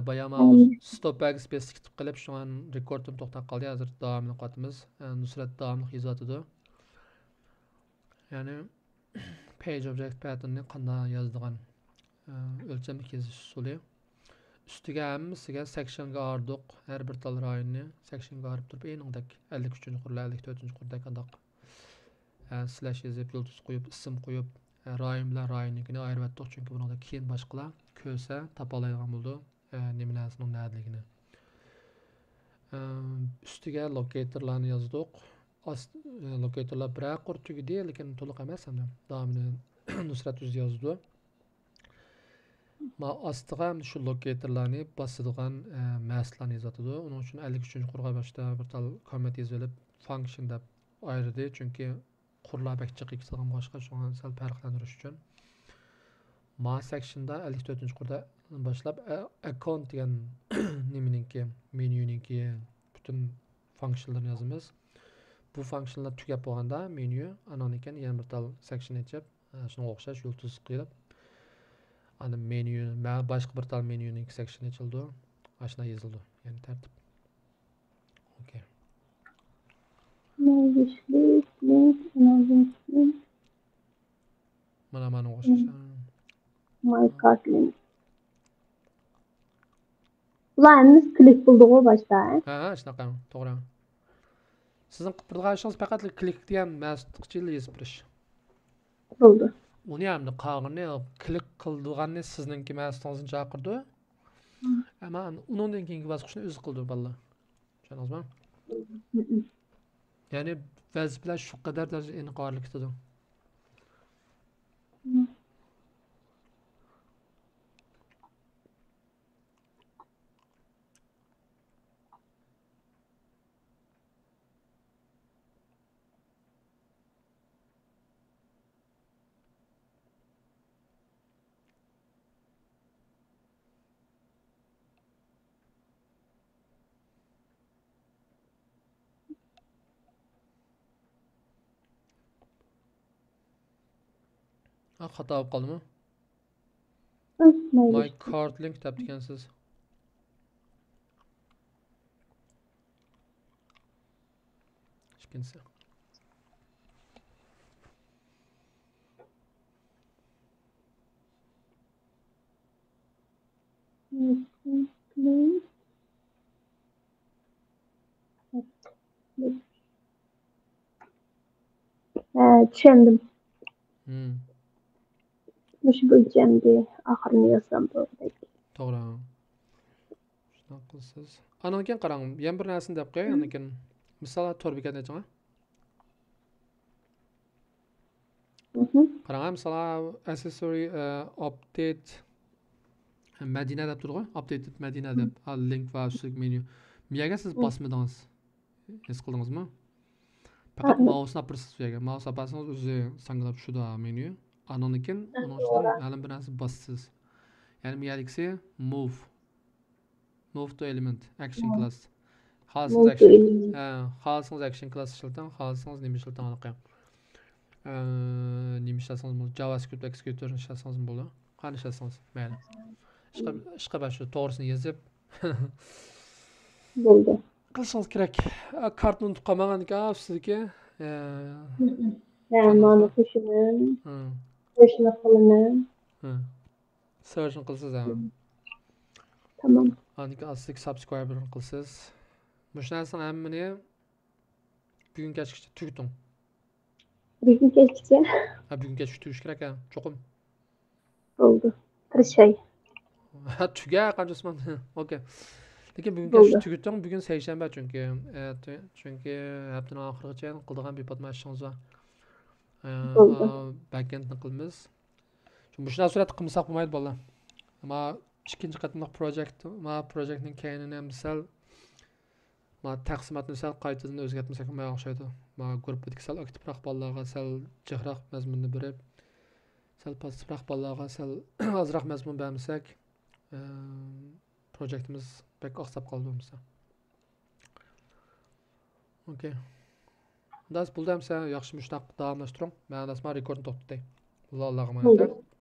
Bayağı stop backspace kitib qilib, şu an rekordim to'xtab qoldi. Hozir davomini qilyapmiz. Nusrat davomli yozyapti. Ya'ni page object pattern'ni qanday yozadigan o'lchamli yozish usuli. Üstüge hammasiga sectionga ardık. Her bir tal rayonni sectionga arıp turib, eningdek 53-cü qurla, 54-cü qurda qandaq slash yazıp, yıldız qo'yib, isim qo'yib, rayon bilan rayonnikini ayırib etdik. Çünkü buningda keyin boshqalar ko'rsa topalaydigan bo'ldi. Nimalarning nadaligini. Üstüge locatorlarni yozdik. Locatorlar bir qur tugidi, lekin to'liq emas ham. Davomini Nusrat o'zi yozdi. Ma astiga shu locatorlarni bosadigan maslarni yozadi. Uning uchun 53-cü qurga boshda bir tal comment yozib olib, function deb ayirdi. Chunki qurlar bak chiqib ketadigan boshqa, shunga sal farqlantirish uchun. Ma sectionda 54-cü qurda boshlab account degan nimaninki, menyuninki bütün functionlarni yozamiz. Bu functionlar tugab bo'lganda menyu anan ekan yana bir tal section ochib, shunga o'xshash yulduz qo'yib ana menü, başka bir tal menünün section açıldı. Aşağı yazıldı. Yani tertip. Okay. Mana o'xshash. My card link. Ularimiz klik buldu o başta. Ha, shunaqa, to'g'ri. Sizning qilib turgan ishingiz faqat klik degan mas'uliyatni yozib berish. Buldu. Uni ham qolganini klik qildiganni sizningki mas'uliyatingizni chaqirdi. Ama undan keyingi bosqichni o'zi qildi bolalar. Tushundingizmi? Ya'ni vazifalar shu qadar darajada aniqlik tutadi. Xato bo'lib qoldimi? My card link deb ekansiz. Ishkinsa. Tushundim. Mush bo'lganda oxirini yozsam bo'ladi. To'g'ri. Shunaqa qilsiz. Ana keyin qarang, yana bir narsani deb qo'yay, ana keyin misol to'rbekani aytanga. Qarang, misol accessory update Madina deb turgan, updated Madina deb link va ustilik menyu. Miyaga siz bosmadingiz. His qildingizmi? Faqat mouse napırsiz yerga. Mouse apasangiz o'zi sanglab tushadi menyu. Anan keyin uning ustidan ma'lum bir narsa bossiz. Ya'ni miyadagisi move to element action class. Xohlasangiz action class ishlating, xohlasangiz nima ishlating aniqlang. Nima ishlasangiz bo'ladi? JavaScript executor ishlasangiz bo'ladi. Qani ishlasangiz, mayli. Ishqa başı to'g'risini yozib bo'ldi. Qilsangiz kerak. Kartni unutib qolmagan ekan ustidagi. Mana qo'shini qilaman. Search qilsiz ham. Tamam. Aniki aslik subscriber qilsiz. Mush narsani hammani bugun kechgacha tugating. Bugun kechgacha? Bugun kechgacha tugish kerak ekan, cho'qim. Bo'ldi. Tirishay. Tuga qanchasiman? Okay. Lekin bugun kechgacha tugating, bugun seshanba chunki haftaning oxirigacha qildigan bepotma ishingiz bor. Backendni qilamiz. Çünkü bu surat qilmasak bo'lmaydi bolalar. Ama ikkinchi qatimliq projectning keyinini misal taqsimotni sal qaytadan o'zgartmasak ham o'xshaydi. Gruppadagi sal aktivroq bolalarga sal jiqroq mazmunni berib, sal pastroq bolalarga sal ozroq mazmun bermasak, projektimiz pek oqsab qoldi bo'lmasa. Okay. Das buldamsa yaxshi mushtaq davomlashtiring. Men asma rekordni to'xtatay. Allohga emanet.